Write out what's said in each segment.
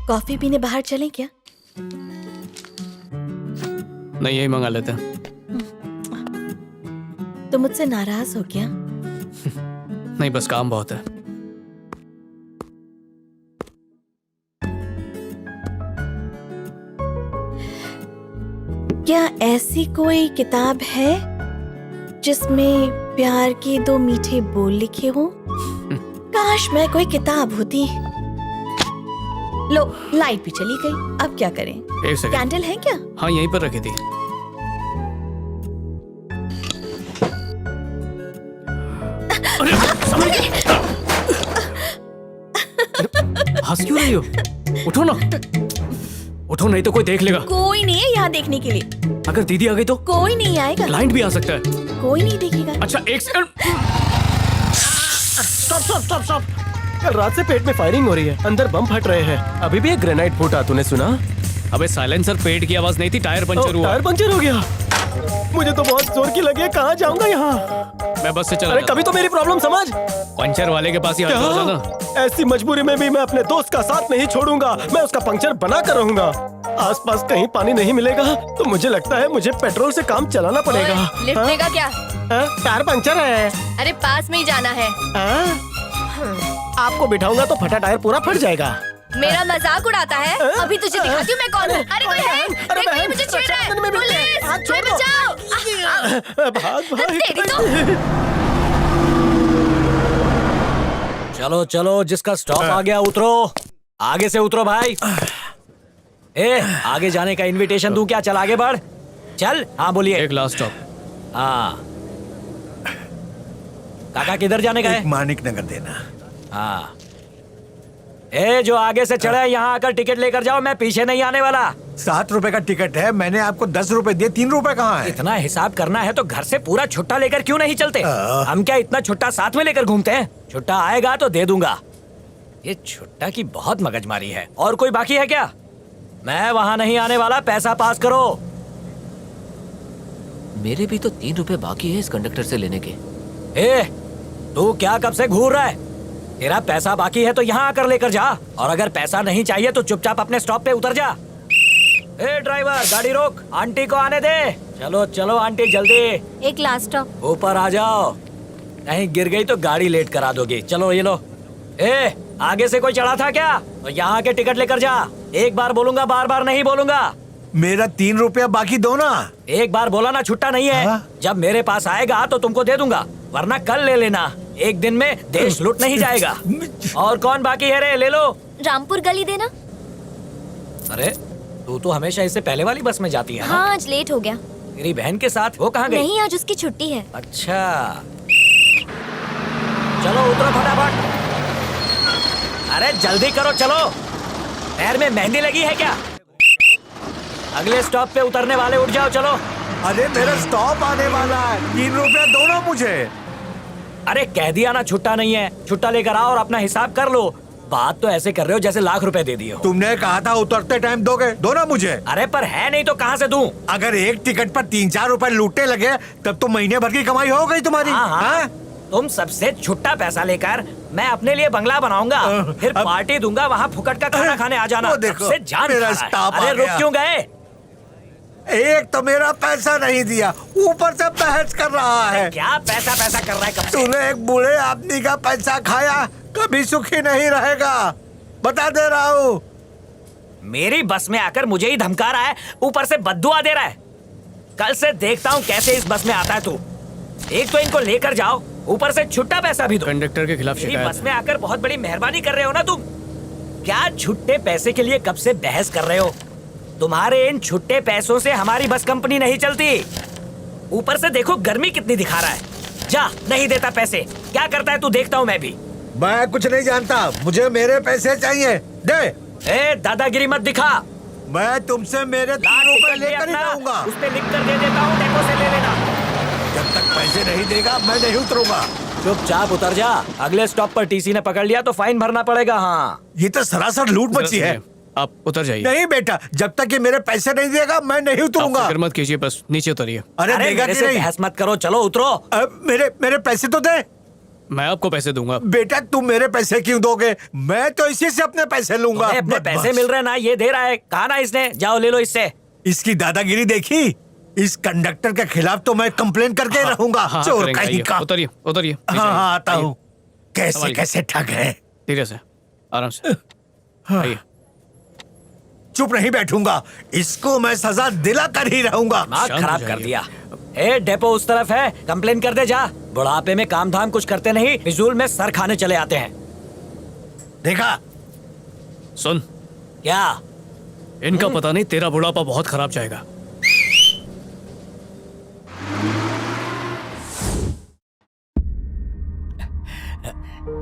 Coffee पीने बाहर चलें क्या? नहीं, यही मंगा लेते हैं। तो मुझसे नाराज हो क्या? नहीं, बस काम बहुत है। क्या ऐसी कोई किताब है जिसमें प्यार के 2 मीठे बोल लिखे हों? काश मैं कोई किताब होती। लो, लाइट भी चली गई, अब क्या करें? एक सेकंड। कैंडल है क्या? हाँ, यहीं पर रखी थी। अरे, हंस क्यों रही हो? उठो ना, उठो नहीं तो कोई देख लेगा। कोई नहीं है यहाँ देखने के लिए। अगर दीदी आ गई तो? कोई नहीं आएगा। क्लाइंट भी आ सकता है। कोई नहीं देखेगा। अच्छा, एक सेकंड। स्टॉप। कल रात से पेट में फायरिंग हो रही है, अंदर बम फट रहे हैं। अभी भी एक ग्रेनाइट फूटा, तूने सुना? अबे साइलेंसर, पेट की आवाज नहीं थी, टायर पंचर हुआ। टायर पंचर हो गया। मुझे तो बहुत जोर की लगी है, कहाँ जाऊंगा यहाँ? मैं बस से चला अरे जाता कभी तो मेरी प्रॉब्लम समझ। हूँ। पंचर वाले के पास ही हाथ हो जाना। ऐसी मजबूरी में भी मैं अपने दोस्त का साथ नहीं छोड़ूंगा। मैं उसका पंक्चर बना कर रहूंगा। आसपास कहीं पानी नहीं मिलेगा तो मुझे लगता है मुझे पेट्रोल से काम चलाना पड़ेगा। लिफ्ट हाँ? देगा क्या? टायर पंचर है। अरे पास में ही जाना है। आपको बिठाऊंगा तो फटा टायर पूरा फट जाएगा। मेरा मजाक उड़ाता है? अभी तुझे दिखाती हूँ मैं कौन हूँ। अरे कोई है? अरे देख, बहन, मुझे छेड़ रहा है। रक्षाबंधन में मिलते हैं। पुलिस, हाथ कोई छोड़ो। बचाओ। भाग तेरी तो। चलो चलो, जिसका स्टॉप आ गया उतरो। आगे से उतरो भाई। आगे जाने का इनविटेशन दूं क्या? चल आगे बढ़। चल। हाँ बोलिए। एक लास्ट स्टॉप। हाँ काका, किधर जाने का है? मानिक नगर देना। हाँ जो आगे से चढ़े यहाँ आकर टिकट लेकर जाओ, मैं पीछे नहीं आने वाला। 7 रुपए का टिकट है, मैंने आपको 10 रुपए दिए, 3 रुपए कहाँ है? इतना हिसाब करना है तो घर से पूरा छुट्टा लेकर क्यों नहीं चलते? हम क्या इतना छुट्टा साथ में लेकर घूमते हैं? छुट्टा आएगा तो दे दूंगा। ये छुट्टा की बहुत मगजमारी है। और कोई बाकी है क्या? मैं वहाँ नहीं आने वाला, पैसा पास करो। मेरे भी तो 3 रुपए बाकी है इस कंडक्टर से लेने के। तू क्या कब से घूर रहा है? तेरा पैसा बाकी है तो यहाँ आकर लेकर जा, और अगर पैसा नहीं चाहिए तो चुपचाप अपने स्टॉप पे उतर जा। ड्राइवर, गाड़ी रोक, आंटी को आने दे। चलो चलो आंटी, जल्दी। एक लास्ट स्टॉप। ऊपर आ जाओ, कहीं गिर गई तो गाड़ी लेट करा दोगी। चलो ये लो। आगे से कोई चढ़ा था क्या? तो यहाँ के टिकट लेकर जा। एक बार बोलूंगा, बार बार नहीं बोलूंगा। मेरा 3 रुपया बाकी दो ना। एक बार बोला ना, छुट्टा नहीं है। हाँ? जब मेरे पास आएगा तो तुमको दे दूंगा, वरना कल ले लेना। एक दिन में देश लूट नहीं जाएगा। और कौन बाकी है रे? ले लो। रामपुर गली देना। अरे तू तो हमेशा इससे पहले वाली बस में जाती है ना? हाँ, आज लेट हो गया। तेरी बहन के साथ वो कहाँ गई? नहीं, आज उसकी छुट्टी है। अच्छा, चलो उतरो फटाफट। अरे जल्दी करो, चलो। पैर में मेहंदी लगी है क्या? अगले स्टॉप पे उतरने वाले उठ जाओ, चलो। अरे मेरा स्टॉप आने वाला है, 3 रुपया दो ना मुझे। अरे कह दिया ना छुट्टा नहीं है। छुट्टा लेकर आओ और अपना हिसाब कर लो। बात तो ऐसे कर रहे हो जैसे लाख रुपए दे दिए हो। तुमने कहा था उतरते टाइम दोगे, दो ना मुझे। अरे पर है नहीं तो कहाँ से दूं? अगर एक टिकट पर 3-4 रुपए लूटने लगे तब तो महीने भर की कमाई हो गई तुम्हारी। हाँ? तुम सबसे छुट्टा पैसा लेकर मैं अपने लिए बंगला बनाऊंगा, फिर पार्टी दूंगा, वहाँ फुकट का खाना खाने आ जाना। वो देखो, सबसे जान मेरा खा रहा है। स्टॉप आ अरे रुक गया। क्यों गए? एक तो मेरा पैसा नहीं दिया, ऊपर से बहस कर रहा है। क्या पैसा पैसा कर रहा है कब से? तूने एक बूढ़े आदमी का पैसा खाया, कभी सुखी नहीं रहेगा, बता दे रहा हूँ। मेरी बस में आकर मुझे ही धमका रहा है, ऊपर से बद्दुआ दे रहा है। कल से देखता हूँ कैसे इस बस में आता है तू। एक तो इनको लेकर जाओ, ऊपर से छुट्टा पैसा भी दो। कंडक्टर के खिलाफ मेरी शिकायत बस में आकर बहुत बड़ी मेहरबानी कर रहे हो ना तुम। क्या छुट्टे पैसे के लिए कब से बहस कर रहे हो? तुम्हारे इन छुट्टे पैसों से हमारी बस कंपनी नहीं चलती। ऊपर से देखो गर्मी कितनी दिखा रहा है। जा, नहीं देता पैसे, क्या करता है तू? देखता हूँ मैं भी। मैं कुछ नहीं जानता, मुझे मेरे पैसे चाहिए, दे। दादागिरी मत दिखा। मैं तुमसे मेरे 3 रुपए लेकर ही जाऊंगा। उस पे लिख कर दे देता हूँ, डेपो से ले लेना। जब तक पैसे नहीं देगा मैं नहीं उतरूंगा। चुपचाप उतर जा। अगले स्टॉप पर टीसी ने पकड़ लिया तो फाइन भरना पड़ेगा। हाँ, ये तो सरासर लूट मची है। आप उतर जाइए। नहीं बेटा, जब तक ये मेरे पैसे नहीं देगा मैं नहीं आप उतरूंगा। फिक्र मत कीजिए, बस नीचे उतरिए। अरे देगा मेरे कि से नहीं? बहस मत करो, चलो उतरो। मेरे पैसे तो दे। मैं आपको पैसे दूंगा। बेटा तुम मेरे पैसे क्यों दोगे? मैं तो इसी से अपने पैसे लूंगा। तुम्हें अपने पैसे मिल रहे हैं ना, ये दे रहा है। कहा ना इसने, जाओ ले लो इससे। इसकी दादागिरी देखी? इस कंडक्टर के खिलाफ तो मैं कंप्लेन करके रहूंगा। हाँ, चोर करेंगे, कहीं आइए, का। उतरिए उतरिए। नीचे हाँ आइए, हाँ आता आइए, हूँ। कैसे संभालिए। कैसे ठग है। धीरे से, आराम से आइए। चुप नहीं बैठूंगा, इसको मैं सजा दिला कर ही रहूंगा। दिमाग शांत खराब हो कर जाइए। दिया। ए डेपो उस तरफ है, कंप्लेन कर दे जा। बुढ़ापे में काम धाम कुछ करते नहीं, फिजूल में सर खाने चले आते हैं। देखा? सुन, क्या? इनका पता नहीं तेरा बुढ़ापा बहुत खराब जाएगा।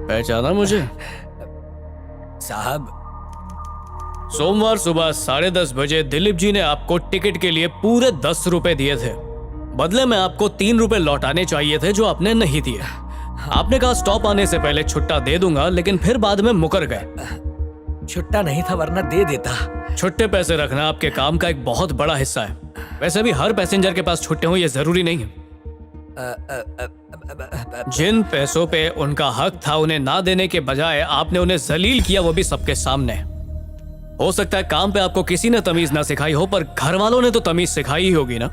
पहचाना मुझे? साहब, सोमवार सुबह 10:30 बजे दिलीप जी ने आपको टिकट के लिए पूरे 10 रुपए दिए थे। बदले में आपको 3 रुपए लौटाने चाहिए थे जो आपने नहीं दिए। आपने कहा स्टॉप आने से पहले छुट्टा दे दूंगा, लेकिन फिर बाद में मुकर गए। छुट्टा नहीं था वरना दे देता। छुट्टे पैसे रखना आपके काम का एक बहुत बड़ा हिस्सा है। वैसे भी हर पैसेंजर के पास छुट्टे हो ये जरूरी नहीं है। जिन पैसों पे उनका हक था उन्हें ना देने के बजाय आपने उन्हें जलील किया, वो भी सबके सामने। हो सकता है काम पे आपको किसी ने तमीज ना सिखाई हो, पर घर वालों ने तो तमीज सिखाई ही होगी ना।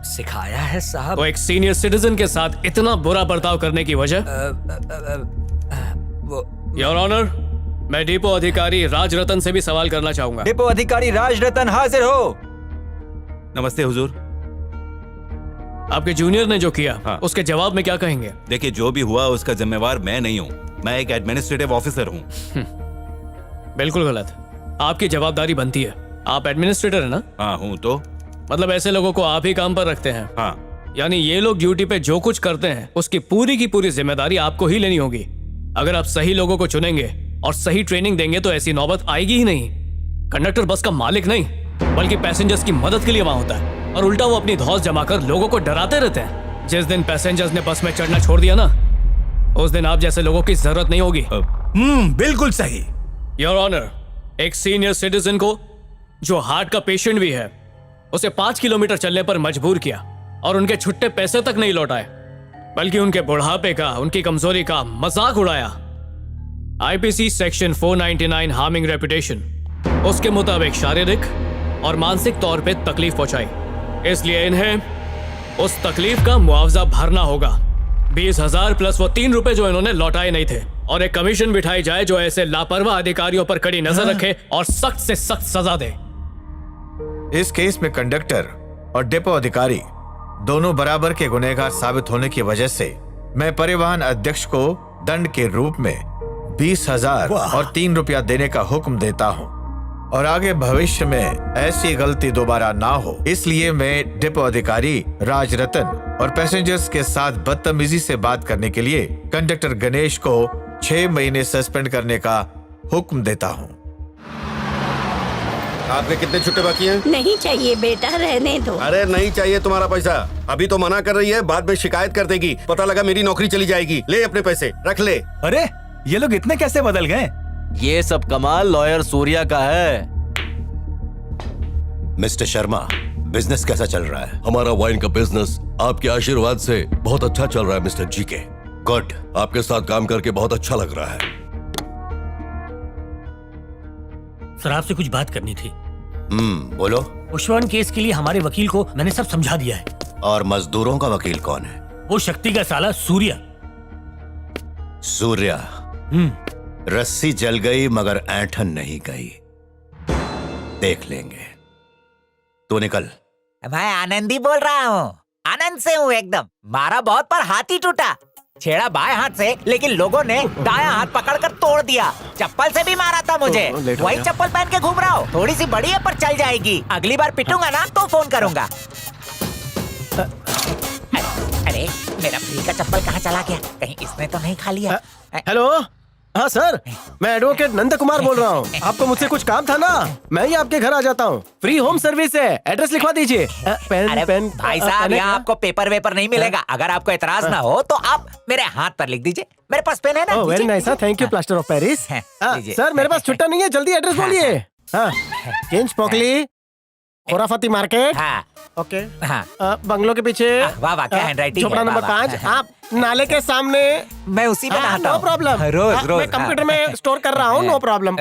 सिखाया है साहब। तो एक सीनियर सिटीजन के साथ इतना बुरा बर्ताव करने की वजह? योर ऑनर, मैं डिपो अधिकारी राजरतन से भी सवाल करना चाहूंगा। डिपो अधिकारी राजरतन हाजिर हो। नमस्ते हुजूर। आपके जूनियर ने जो किया, हाँ। उसके जवाब में क्या कहेंगे? देखिए, जो भी हुआ उसका जिम्मेवार मैं नहीं हूँ, मैं एक एडमिनिस्ट्रेटिव ऑफिसर हूँ। बिल्कुल गलत। आपकी जवाबदारी बनती है। आप एडमिनिस्ट्रेटर है ना? हाँ हूँ। तो मतलब ऐसे लोगों को आप ही काम पर रखते हैं? हाँ। यानी ये लोग ड्यूटी पे जो कुछ करते हैं उसकी पूरी की पूरी जिम्मेदारी आपको ही लेनी होगी। अगर आप सही लोगों को चुनेंगे और सही ट्रेनिंग देंगे तो ऐसी नौबत आएगी ही नहीं। कंडक्टर बस का मालिक नहीं, बल्कि पैसेंजर्स की मदद के लिए वहां होता है, और उल्टा वो अपनी धौंस जमाकर लोगों को डराते रहते हैं। जिस दिन पैसेंजर्स ने बस में चढ़ना छोड़ दिया ना, उस दिन आप जैसे लोगों की जरूरत नहीं होगी। बिल्कुल सही। योर ऑनर, एक सीनियर सिटीजन को जो हार्ट का पेशेंट भी है, उसे 5 किलोमीटर चलने पर मजबूर किया और उनके छुट्टे पैसे तक नहीं लौटाए, बल्कि उनके बुढ़ापे का, उनकी कमजोरी का मजाक उड़ाया। आईपीसी सेक्शन 499 हार्मिंग रेपुटेशन, उसके मुताबिक शारीरिक और मानसिक तौर पे तकलीफ पहुंचाई। इसलिए इन्हें उस तकलीफ का मुआवजा भरना होगा। 20,000 प्लस वो 3 रुपए जो इन्होंने लौटाए नहीं थे, और एक कमीशन बिठाई जाए जो ऐसे लापरवाह अधिकारियों पर कड़ी नजर रखे और सख्त से सख्त सजा दे। इस केस में कंडक्टर और डिपो अधिकारी दोनों बराबर के गुनहगार साबित होने की वजह से मैं परिवहन अध्यक्ष को दंड के रूप में 20,000 और 3 रुपया देने का हुक्म देता हूँ, और आगे भविष्य में ऐसी गलती दोबारा ना हो, इसलिए मैं डिपो अधिकारी राजरतन और पैसेंजर्स के साथ बदतमीजी से बात करने के लिए कंडक्टर गणेश को 6 महीने सस्पेंड करने का हुक्म देता हूँ। आपके कितने छुट्टे बाकी हैं? नहीं चाहिए बेटा, रहने दो। अरे नहीं चाहिए तुम्हारा पैसा। अभी तो मना कर रही है, बाद में शिकायत कर देगी, पता लगा मेरी नौकरी चली जाएगी। ले अपने पैसे, रख ले। अरे ये लोग इतने कैसे बदल गए? ये सब कमाल लॉयर सूर्या का है। मिस्टर शर्मा, बिजनेस कैसा चल रहा है? हमारा वाइन का बिजनेस आपके आशीर्वाद से बहुत अच्छा चल रहा है मिस्टर जीके। गुड। आपके साथ काम करके बहुत अच्छा लग रहा है। सर, आपसे कुछ बात करनी थी। बोलो। पुष्पवन केस के लिए हमारे वकील को मैंने सब समझा दिया है। और मजदूरों का वकील कौन है? वो शक्ति का साला सूर्या। सूर्या। रस्सी जल गई मगर ऐंठन नहीं गई। देख लेंगे। तू निकल। मैं आनंदी बोल रहा हूँ, आनंद से हूँ एकदम। मारा बहुत पर हाथ ही टूटा। छेड़ा बाएं हाथ से, लेकिन लोगों ने दायां हाथ पकड़कर तोड़ दिया। चप्पल से भी मारा था मुझे। वही चप्पल पहन के घूम रहा हूँ। थोड़ी सी बड़ी है पर चल जाएगी। अगली बार पिटूंगा ना तो फोन करूंगा। अरे मेरा फ्री का चप्पल कहाँ चला गया? कहीं इसने तो नहीं खा लिया? हेलो। हाँ सर, मैं एडवोकेट नंद कुमार बोल रहा हूँ। आपको मुझसे कुछ काम था ना? मैं ही आपके घर आ जाता हूँ। फ्री होम सर्विस है। एड्रेस लिखवा दीजिए। अरे भाई साहब, यहाँ आपको पेपर वेपर नहीं मिलेगा। अगर आपको एतराज ना हो तो आप मेरे हाथ पर लिख दीजिए। मेरे पास पेन है ना? Very nice. Thank you plaster of Paris. Sir मेरे पास छुट्टा नहीं है, जल्दी एड्रेस बोलिए। हाँ, चेंज पोकली। खोराफती मार्केट। हाँ ओके। हाँ बंगलों के पीछे। वाह वाह, क्या handwriting झोपड़ा है, नंबर वाह, वाह। 5। आप नाले के सामने। मैं उसी में नहाता नो हूँ। प्रॉब्लम। रोज रोज मैं कंप्यूटर में स्टोर कर रहा हूँ, नो प्रॉब्लम।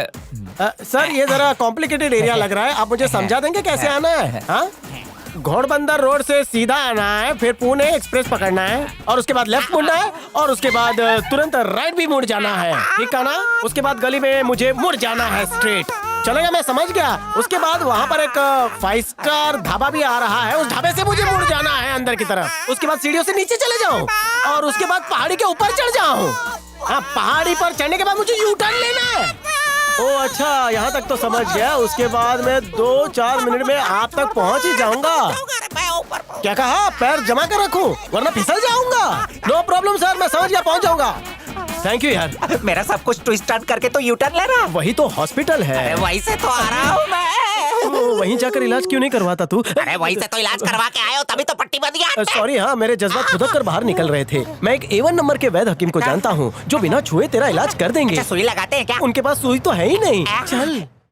सर ये जरा कॉम्प्लिकेटेड एरिया लग रहा है, आप मुझे समझा देंगे कैसे आना है? हाँ, घोड़बंदर रोड से सीधा आना है, फिर पुणे एक्सप्रेस पकड़ना है, और उसके बाद लेफ्ट मुड़ना है, और उसके बाद तुरंत राइट भी मुड़ जाना है, ठीक है ना? उसके बाद गली में मुझे मुड़ जाना है स्ट्रेट। चलेगा, मैं समझ गया। उसके बाद वहाँ पर एक 5 स्टार ढाबा भी आ रहा है, उस ढाबे से मुझे मुड़ जाना है अंदर की तरफ। उसके बाद सीढ़ियों से नीचे चले जाऊँ, और उसके बाद पहाड़ी के ऊपर चढ़ जाऊँ। हाँ, पहाड़ी पर चढ़ने के बाद मुझे यू टर्न लेना है। ओ अच्छा, यहाँ तक तो समझ गया। उसके बाद मैं 2-4 मिनट में आप तक पहुँच ही जाऊंगा। क्या कहा? पैर जमा कर रखूं, वरना फिसल जाऊंगा। नो प्रॉब्लम सर, मैं समझ गया, पहुँच जाऊंगा। थैंक यू यार। मेरा सब कुछ ट्विस्ट स्टार्ट करके तो यू टर्न ले रहा। वही तो हॉस्पिटल है। वहीं से तो आ रहा हूँ मैं। वहीं जाकर इलाज क्यों नहीं करवाता तू? अरे वहीं से तो इलाज करवा के आए हो, तभी तो पट्टी बंद गया। सॉरी, हाँ मेरे जज्बात खुदक कर बाहर निकल रहे थे। मैं एक A1 नंबर के वैद्य हकीम को जानता हूँ, जो बिना छुए तेरा इलाज कर देंगे। सुई लगाते हैं क्या? उनके पास सुई तो है ही नहीं। चल।